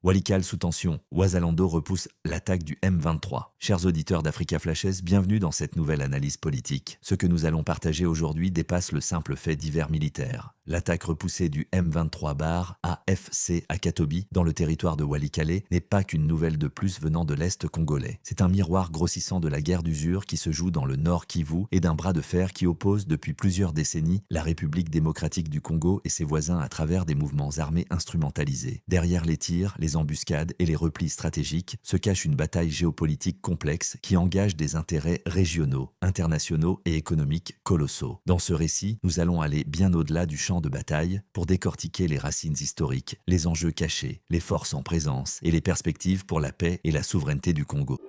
Walikale sous tension, Ouazalendo repousse l'attaque du M23. Chers auditeurs d'Africa Flashes, bienvenue dans cette nouvelle analyse politique. Ce que nous allons partager aujourd'hui dépasse le simple fait divers militaire. L'attaque repoussée du M23 AFC à Katobi, dans le territoire de Walikale, n'est pas qu'une nouvelle de plus venant de l'Est congolais. C'est un miroir grossissant de la guerre d'usure qui se joue dans le Nord Kivu et d'un bras de fer qui oppose depuis plusieurs décennies la République démocratique du Congo et ses voisins à travers des mouvements armés instrumentalisés. Derrière les tirs, les embuscades et les replis stratégiques se cache une bataille géopolitique complexe qui engage des intérêts régionaux, internationaux et économiques colossaux. Dans ce récit, nous allons aller bien au-delà du champ de bataille pour décortiquer les racines historiques, les enjeux cachés, les forces en présence et les perspectives pour la paix et la souveraineté du Congo.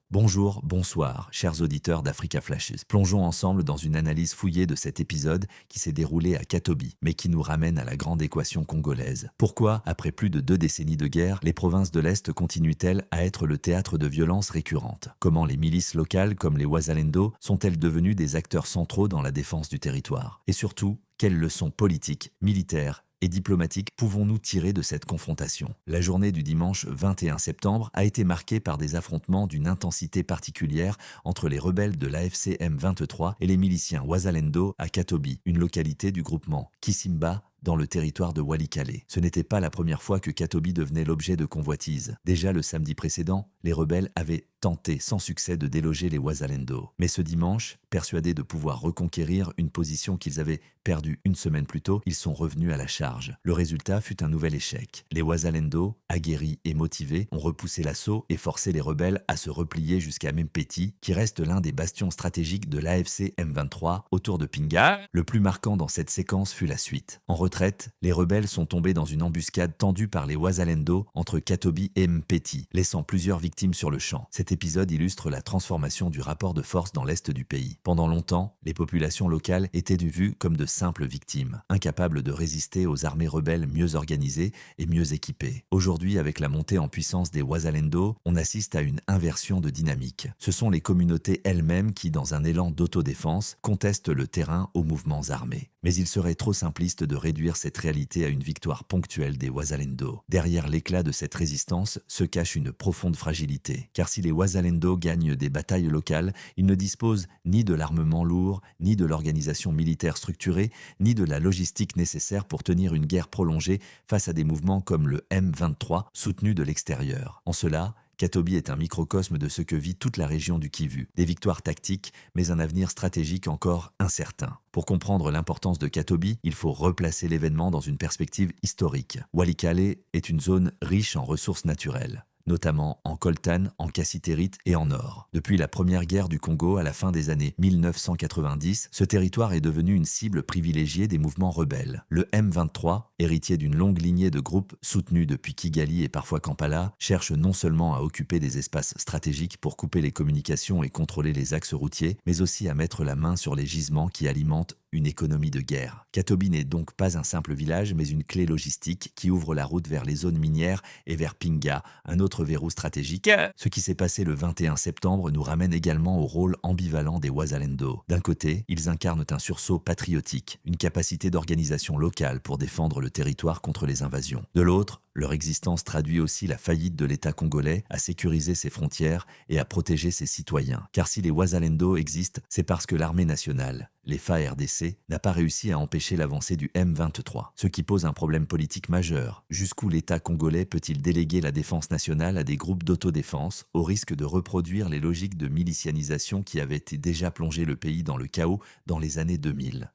Bonjour, bonsoir, chers auditeurs d'Africa Flashes. Plongeons ensemble dans une analyse fouillée de cet épisode qui s'est déroulé à Katobi, mais qui nous ramène à la grande équation congolaise. Pourquoi, après plus de 2 décennies de guerre, les provinces de l'Est continuent-elles à être le théâtre de violences récurrentes? Comment les milices locales, comme les Ouazalendo, sont-elles devenues des acteurs centraux dans la défense du territoire? Et surtout, quelles leçons politiques, militaires et diplomatiques pouvons-nous tirer de cette confrontation? La journée du dimanche 21 septembre a été marquée par des affrontements d'une intensité particulière entre les rebelles de l'AFC M23 et les miliciens Ouazalendo à Katobi, une localité du groupement Kisimba, dans le territoire de Walikale. Ce n'était pas la première fois que Katobi devenait l'objet de convoitises. Déjà le samedi précédent, les rebelles avaient tenté sans succès de déloger les Ouazalendo. Mais ce dimanche, persuadés de pouvoir reconquérir une position qu'ils avaient perdue une semaine plus tôt, ils sont revenus à la charge. Le résultat fut un nouvel échec. Les Ouazalendo, aguerris et motivés, ont repoussé l'assaut et forcé les rebelles à se replier jusqu'à Mempeti, qui reste l'un des bastions stratégiques de l'AFC M23 autour de Pinga. Le plus marquant dans cette séquence fut la suite. En retraite, les rebelles sont tombés dans une embuscade tendue par les Ouazalendo entre Katobi et Mempeti, laissant plusieurs victimes sur le champ. Cet épisode illustre la transformation du rapport de force dans l'est du pays. Pendant longtemps, les populations locales étaient vues comme de simples victimes, incapables de résister aux armées rebelles mieux organisées et mieux équipées. Aujourd'hui, avec la montée en puissance des Ouazalendo, on assiste à une inversion de dynamique. Ce sont les communautés elles-mêmes qui, dans un élan d'autodéfense, contestent le terrain aux mouvements armés. Mais il serait trop simpliste de réduire cette réalité à une victoire ponctuelle des Ouazalendo. Derrière l'éclat de cette résistance se cache une profonde fragilité. Car si les Ouazalendo gagnent des batailles locales, ils ne disposent ni de l'armement lourd, ni de l'organisation militaire structurée, ni de la logistique nécessaire pour tenir une guerre prolongée face à des mouvements comme le M23 soutenus de l'extérieur. En cela, Katobi est un microcosme de ce que vit toute la région du Kivu. Des victoires tactiques, mais un avenir stratégique encore incertain. Pour comprendre l'importance de Katobi, il faut replacer l'événement dans une perspective historique. Walikale est une zone riche en ressources naturelles, notamment en coltan, en cassitérite et en or. Depuis la première guerre du Congo à la fin des années 1990, ce territoire est devenu une cible privilégiée des mouvements rebelles. Le M23, héritier d'une longue lignée de groupes soutenus depuis Kigali et parfois Kampala, cherche non seulement à occuper des espaces stratégiques pour couper les communications et contrôler les axes routiers, mais aussi à mettre la main sur les gisements qui alimentent une économie de guerre. Katobi n'est donc pas un simple village, mais une clé logistique qui ouvre la route vers les zones minières et vers Pinga, un autre verrou stratégique. Ce qui s'est passé le 21 septembre nous ramène également au rôle ambivalent des Ouazalendo. D'un côté, ils incarnent un sursaut patriotique, une capacité d'organisation locale pour défendre le territoire contre les invasions. De l'autre, leur existence traduit aussi la faillite de l'État congolais à sécuriser ses frontières et à protéger ses citoyens. Car si les Ouazalendo existent, c'est parce que l'armée nationale, les FARDC, n'a pas réussi à empêcher l'avancée du M23. Ce qui pose un problème politique majeur. Jusqu'où l'État congolais peut-il déléguer la défense nationale à des groupes d'autodéfense, au risque de reproduire les logiques de milicianisation qui avaient déjà plongé le pays dans le chaos dans les années 2000?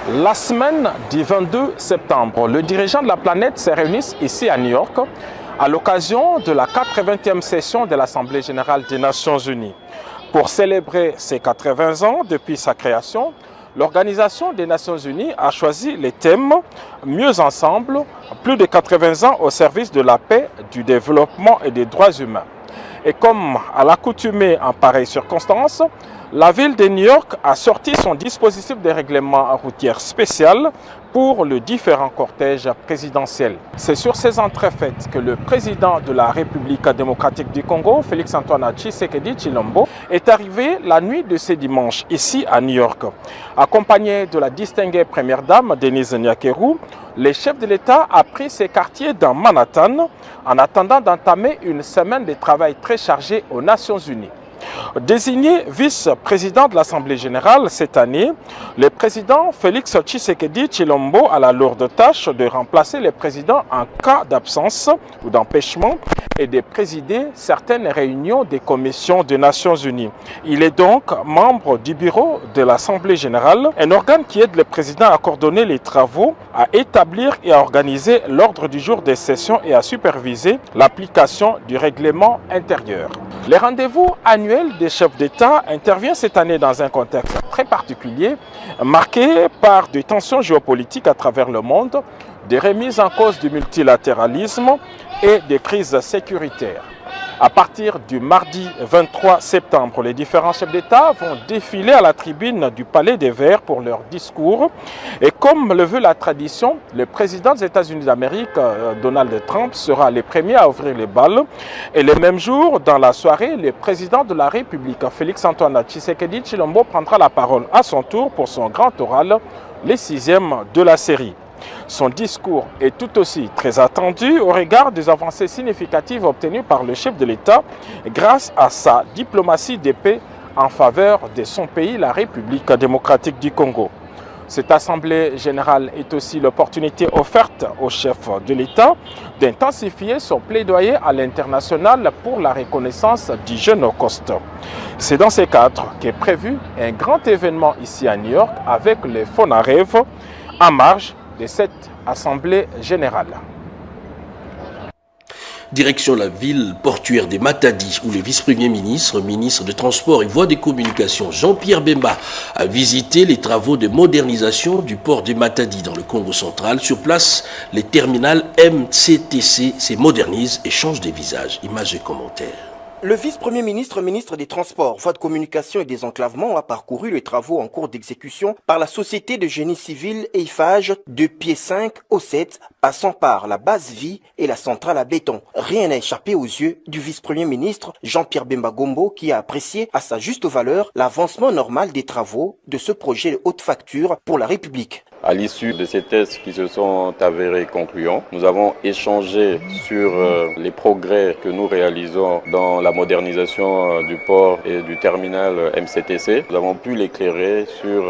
La semaine du 22 septembre, le dirigeant de la planète s'est réuni ici à New York à l'occasion de la 80e session de l'Assemblée générale des Nations unies. Pour célébrer ses 80 ans depuis sa création, l'Organisation des Nations unies a choisi les thèmes « Mieux ensemble, plus de 80 ans au service de la paix, du développement et des droits humains ». Et comme à l'accoutumée en pareille circonstance, La ville de New York a sorti son dispositif de règlement routier spécial pour le différent cortège présidentiel. C'est sur ces entrées faites que le président de la République démocratique du Congo, Félix-Antoine Tshisekedi Tshilombo, est arrivé la nuit de ce dimanche ici à New York. Accompagné de la distinguée première dame Denise Nyakeru, le chef de l'État a pris ses quartiers dans Manhattan en attendant d'entamer une semaine de travail très chargée aux Nations Unies. Désigné vice-président de l'Assemblée générale cette année, le président Félix Tshisekedi Tshilombo a la lourde tâche de remplacer le président en cas d'absence ou d'empêchement et de présider certaines réunions des commissions des Nations Unies. Il est donc membre du bureau de l'Assemblée générale, un organe qui aide le président à coordonner les travaux, à établir et à organiser l'ordre du jour des sessions et à superviser l'application du règlement intérieur. Les rendez-vous annuels des chefs d'État interviennent cette année dans un contexte très particulier, marqué par des tensions géopolitiques à travers le monde, des remises en cause du multilatéralisme et des crises sécuritaires. À partir du mardi 23 septembre, les différents chefs d'État vont défiler à la tribune du Palais des Verts pour leur discours. Et comme le veut la tradition, le président des États-Unis d'Amérique, Donald Trump, sera le premier à ouvrir les balles. Et le même jour, dans la soirée, le président de la République, Félix-Antoine Tshisekedi Tshilombo, prendra la parole à son tour pour son grand oral, le 6e de la série. Son discours est tout aussi très attendu au regard des avancées significatives obtenues par le chef de l'État grâce à sa diplomatie de paix en faveur de son pays, la République démocratique du Congo. Cette Assemblée générale est aussi l'opportunité offerte au chef de l'État d'intensifier son plaidoyer à l'international pour la reconnaissance du jeune Holocauste. C'est dans ce cadre qu'est prévu un grand événement ici à New York avec le Fonarev en marge de cette Assemblée générale. Direction la ville portuaire de Matadi, où le vice-premier ministre, ministre des Transports et Voies de Communication, Jean-Pierre Bemba, a visité les travaux de modernisation du port de Matadi dans le Congo central. Sur place, les terminales MCTC se modernisent et changent de visage. Images et commentaires. Le vice-premier ministre, ministre des Transports, Voies de Communication et Désenclavement a parcouru les travaux en cours d'exécution par la Société de génie civil Eiffage de pied 5 au 7, passant par la base vie et la centrale à béton. Rien n'a échappé aux yeux du vice-premier ministre Jean-Pierre Bemba Gombo qui a apprécié à sa juste valeur l'avancement normal des travaux de ce projet de haute facture pour la République. À l'issue de ces tests qui se sont avérés concluants, nous avons échangé sur les progrès que nous réalisons dans la modernisation du port et du terminal MCTC. Nous avons pu l'éclairer sur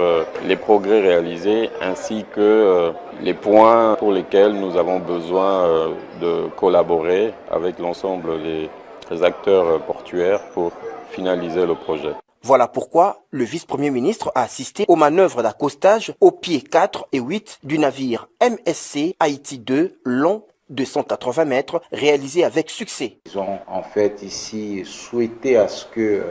les progrès réalisés ainsi que les points pour lesquels nous avons besoin de collaborer avec l'ensemble des acteurs portuaires pour finaliser le projet. Voilà pourquoi le vice-premier ministre a assisté aux manœuvres d'accostage aux pieds 4 et 8 du navire MSC Haïti 2, long de 180 mètres, réalisé avec succès. Ils ont en fait ici souhaité à ce que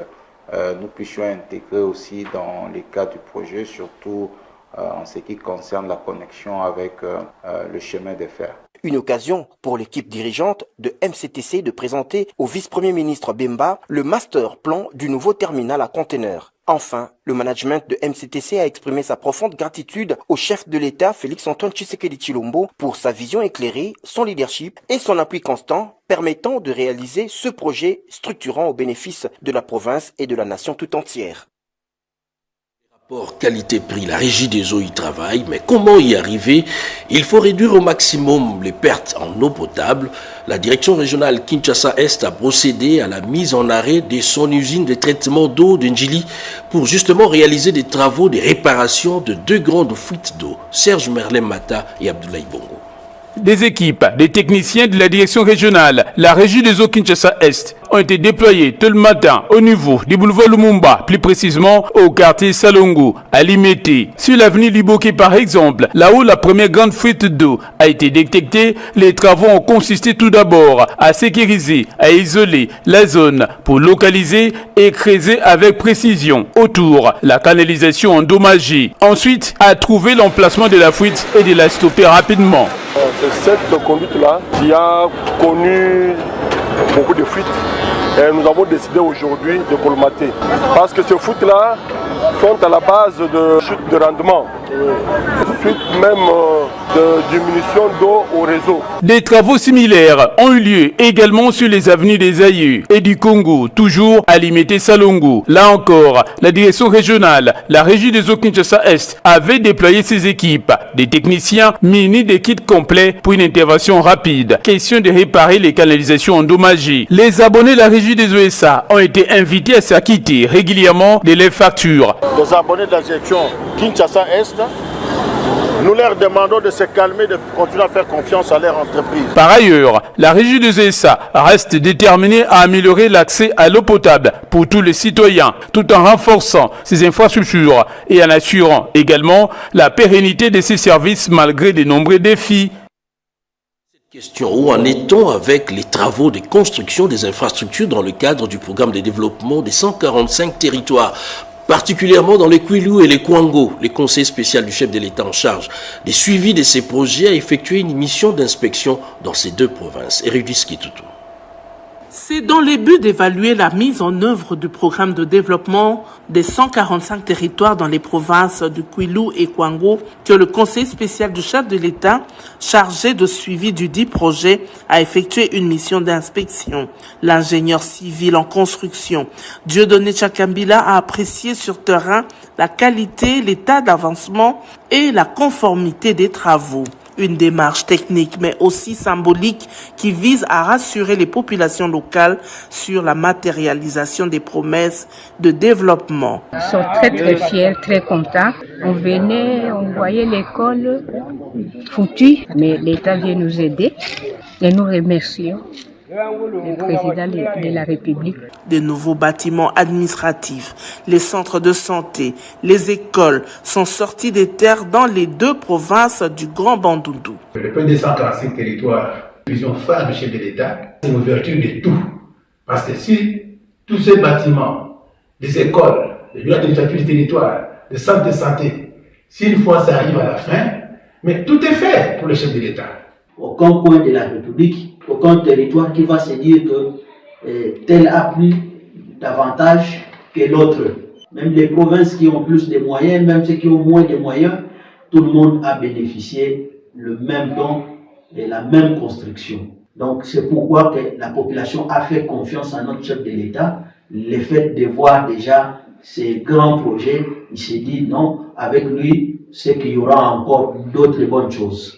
nous puissions intégrer aussi dans les cas du projet, surtout en ce qui concerne la connexion avec le chemin de fer. Une occasion pour l'équipe dirigeante de MCTC de présenter au vice-premier ministre Bemba le master plan du nouveau terminal à conteneurs. Enfin, le management de MCTC a exprimé sa profonde gratitude au chef de l'État Félix-Antoine Tshisekedi Tshilombo pour sa vision éclairée, son leadership et son appui constant permettant de réaliser ce projet structurant au bénéfice de la province et de la nation tout entière. Rapport qualité-prix, la régie des eaux y travaille, mais comment y arriver? Il faut réduire au maximum les pertes en eau potable. La direction régionale Kinshasa-Est a procédé à la mise en arrêt de son usine de traitement d'eau de Ndjili pour justement réaliser des travaux de réparation de 2 grandes fuites d'eau. Serge Merlin Mata et Abdoulaye Bongo. Des équipes, des techniciens de la direction régionale, la régie des eaux Kinshasa-Est, ont été déployés tout le matin au niveau du boulevard Lumumba, plus précisément au quartier Salongo, à Limete. Sur l'avenue Liboké par exemple, là où la première grande fuite d'eau a été détectée, les travaux ont consisté tout d'abord à sécuriser, à isoler la zone pour localiser et creuser avec précision autour la canalisation endommagée. Ensuite, à trouver l'emplacement de la fuite et de la stopper rapidement. C'est cette conduite-là qui a connu beaucoup de fuites Et nous avons décidé aujourd'hui de colmater. Parce que ces fuites-là sont à la base de chute de rendement. Suite même de diminution d'eau au réseau. Des travaux similaires ont eu lieu également sur les avenues des Aïeux et du Congo, toujours à Limete Salongo. Là encore, la direction régionale, la régie des eaux Kinshasa-Est, avait déployé ses équipes, des techniciens munis des kits complets pour une intervention rapide. Question de réparer les canalisations endommagées. Les abonnés de la régie des OSA ont été invités à s'acquitter régulièrement de leurs factures. Les abonnés de la direction Kinshasa-Est, nous leur demandons de se calmer, de continuer à faire confiance à leur entreprise. Par ailleurs, la régie des ESA reste déterminée à améliorer l'accès à l'eau potable pour tous les citoyens, tout en renforçant ses infrastructures et en assurant également la pérennité de ces services malgré de nombreux défis. Question, où en est-on avec les travaux de construction des infrastructures dans le cadre du programme de développement des 145 territoires, particulièrement dans les Kwilu et les Kwango? Le conseil spécial du chef de l'État en charge des suivis de ces projets a effectué une mission d'inspection dans ces deux provinces. Érudis Kitutu. C'est dans le but d'évaluer la mise en œuvre du programme de développement des 145 territoires dans les provinces du Kwilu et Kwango que le conseil spécial du chef de l'État, chargé de suivi du dit projet, a effectué une mission d'inspection. L'ingénieur civil en construction, Dieudonné Chakambila, a apprécié sur terrain la qualité, l'état d'avancement et la conformité des travaux. Une démarche technique mais aussi symbolique qui vise à rassurer les populations locales sur la matérialisation des promesses de développement. Ils sont très fiers, très contents. On venait, on voyait l'école foutue, mais l'État vient nous aider et nous remercions le président de la République. De nouveaux bâtiments administratifs, les centres de santé, les écoles sont sortis des terres dans les deux provinces du Grand Bandundu. Le plan des 145 territoires, vision phare du chef de l'État, c'est l'ouverture de tout. Parce que si tous ces bâtiments, les écoles, les bureaux administratifs du territoire, les centres de santé, si une fois ça arrive à la fin, mais tout est fait pour le chef de l'État. Aucun coin de la République, aucun territoire qui va se dire que tel a plus d'avantages que l'autre. Même les provinces qui ont plus de moyens, même ceux qui ont moins de moyens, tout le monde a bénéficié le même don et la même construction. Donc c'est pourquoi que la population a fait confiance à notre chef de l'État. Le fait de voir déjà ces grands projets, il s'est dit non, avec lui, c'est qu'il y aura encore d'autres bonnes choses.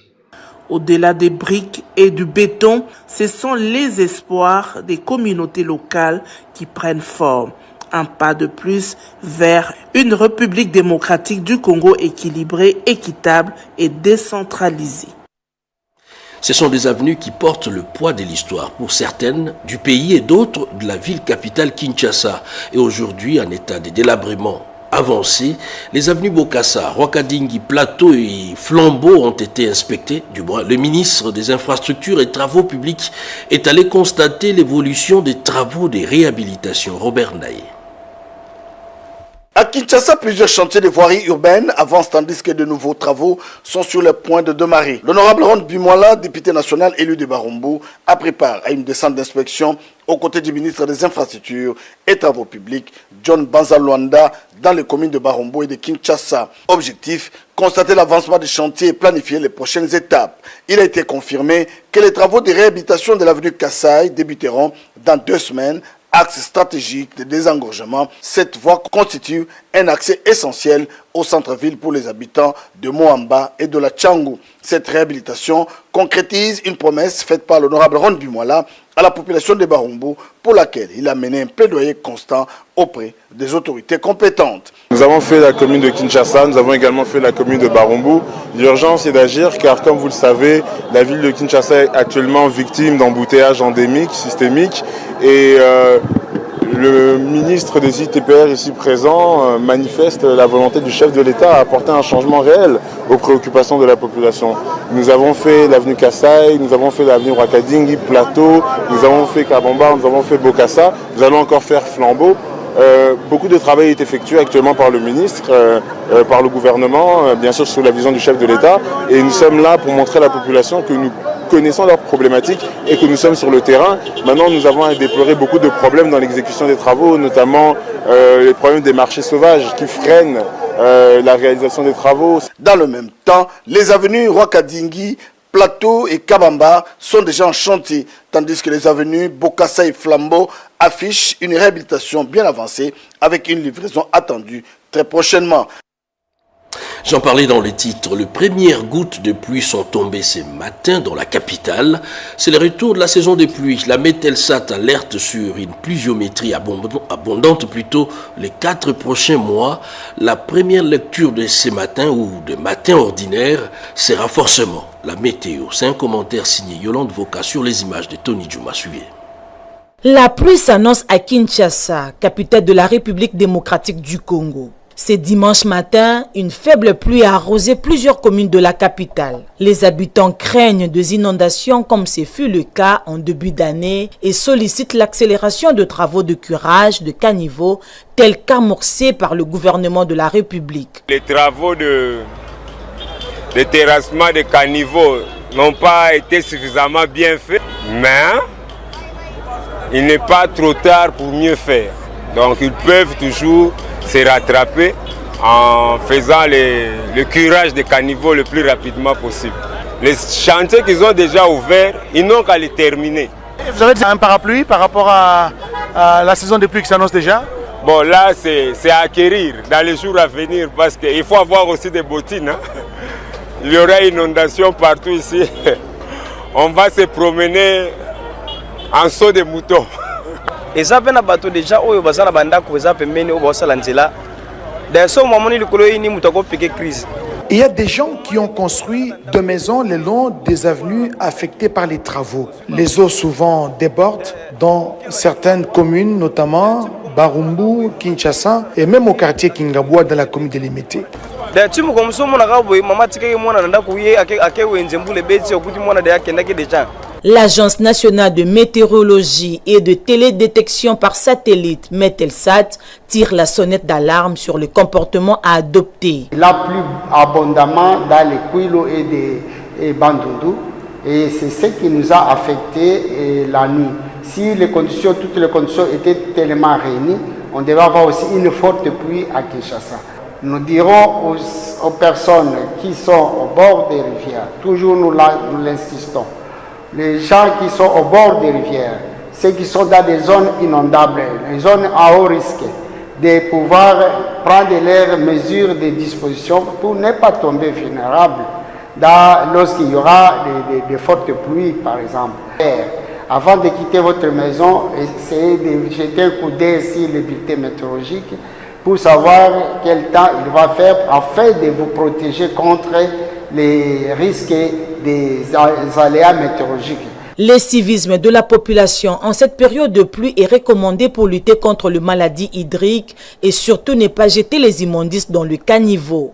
Au-delà des briques et du béton, ce sont les espoirs des communautés locales qui prennent forme. Un pas de plus vers une République démocratique du Congo équilibrée, équitable et décentralisée. Ce sont des avenues qui portent le poids de l'histoire, pour certaines du pays et d'autres de la ville capitale Kinshasa. Et aujourd'hui, en état de délabrement avancé, les avenues Bokassa, Rwakadingi, Plateau et Flambeau ont été inspectées. Du moins, le ministre des Infrastructures et Travaux Publics est allé constater l'évolution des travaux de réhabilitation. Robert Naye. À Kinshasa, plusieurs chantiers de voirie urbaine avancent tandis que de nouveaux travaux sont sur le point de démarrer. L'honorable Ron Bimola, député national élu de Barumbu, a préparé à une descente d'inspection aux côtés du ministre des Infrastructures et Travaux Publics, John Banzalwanda, dans les communes de Barumbu et de Kinshasa. Objectif, constater l'avancement des chantiers et planifier les prochaines étapes. Il a été confirmé que les travaux de réhabilitation de l'avenue Kassai débuteront dans 2 semaines. Axe stratégique de désengorgement, cette voie constitue un accès essentiel au centre-ville pour les habitants de Moamba et de la Tchangou. Cette réhabilitation concrétise une promesse faite par l'honorable Ron Bimola à la population de Barumbu, pour laquelle il a mené un plaidoyer constant auprès des autorités compétentes. Nous avons fait la commune de Kinshasa, nous avons également fait la commune de Barumbu. L'urgence est d'agir car, comme vous le savez, la ville de Kinshasa est actuellement victime d'embouteillages endémiques, systémiques, et le ministre des ITPR ici présent manifeste la volonté du chef de l'État à apporter un changement réel aux préoccupations de la population. Nous avons fait l'avenue Kassai, nous avons fait l'avenue Rwakadingi, Plateau, nous avons fait Kabamba, nous avons fait Bokassa, nous allons encore faire Flambeau. Beaucoup de travail est effectué actuellement par le ministre, par le gouvernement, bien sûr sous la vision du chef de l'État, et nous sommes là pour montrer à la population que nous connaissons leurs problématiques et que nous sommes sur le terrain, maintenant nous avons à déplorer beaucoup de problèmes dans l'exécution des travaux, notamment les problèmes des marchés sauvages qui freinent la réalisation des travaux. Dans le même temps, les avenues Rwakadingi, Plateau et Kabamba sont déjà en chantier, tandis que les avenues Bokassa et Flambeau affichent une réhabilitation bien avancée avec une livraison attendue très prochainement. J'en parlais dans les titres. Les premières gouttes de pluie sont tombées ce matin dans la capitale. C'est le retour de la saison des pluies. La Metelsat alerte sur une pluviométrie abondante plutôt les 4 prochains mois. La première lecture de ce matin ou de matin ordinaire sera forcément la météo. C'est un commentaire signé Yolande Voka sur les images de Tony Djouma. Suivez. La pluie s'annonce à Kinshasa, capitale de la République démocratique du Congo. C'est dimanche matin, une faible pluie a arrosé plusieurs communes de la capitale. Les habitants craignent des inondations comme ce fut le cas en début d'année et sollicitent l'accélération de travaux de curage de caniveaux tels qu'amorcés par le gouvernement de la République. Les travaux de terrassement de caniveaux n'ont pas été suffisamment bien faits, mais il n'est pas trop tard pour mieux faire. Donc ils peuvent toujours se rattraper en faisant le curage des caniveaux le plus rapidement possible. Les chantiers qu'ils ont déjà ouverts, ils n'ont qu'à les terminer. Vous avez un parapluie par rapport à la saison des pluies qui s'annonce déjà? Bon, là, c'est à acquérir dans les jours à venir parce qu'il faut avoir aussi des bottines. Hein. Il y aura une inondation partout ici. On va se promener en saut de mouton. Et ça fait bateau déjà où ils sont banda ko za pembeni au basa lanzela. D'ailleurs, moment ni likolo ni mutako piquer crise. Il y a des gens qui ont construit des maisons le long des avenues affectées par les travaux. Les eaux souvent débordent dans certaines communes, notamment Barumbu, Kinshasa et même au quartier Kingabwa dans la commune de Limité. L'Agence nationale de météorologie et de télédétection par satellite, Metelsat, tire la sonnette d'alarme sur le comportement à adopter. La pluie abondamment dans les Kouilo et Bandundu, et c'est ce qui nous a affecté la nuit. Si toutes les conditions étaient tellement réunies, on devait avoir aussi une forte pluie à Kinshasa. Nous dirons aux personnes qui sont au bord des rivières, toujours nous l'insistons, les gens qui sont au bord des rivières, ceux qui sont dans des zones inondables, les zones à haut risque, de pouvoir prendre leurs mesures de disposition pour ne pas tomber vulnérables lorsqu'il y aura des fortes pluies, par exemple. Avant de quitter votre maison, essayez de jeter un coup d'œil sur les bulletins météorologiques pour savoir quel temps il va faire afin de vous protéger contre les risques des aléas météorologiques. Le civisme de la population en cette période de pluie est recommandé pour lutter contre les maladies hydriques et surtout ne pas jeter les immondices dans le caniveau.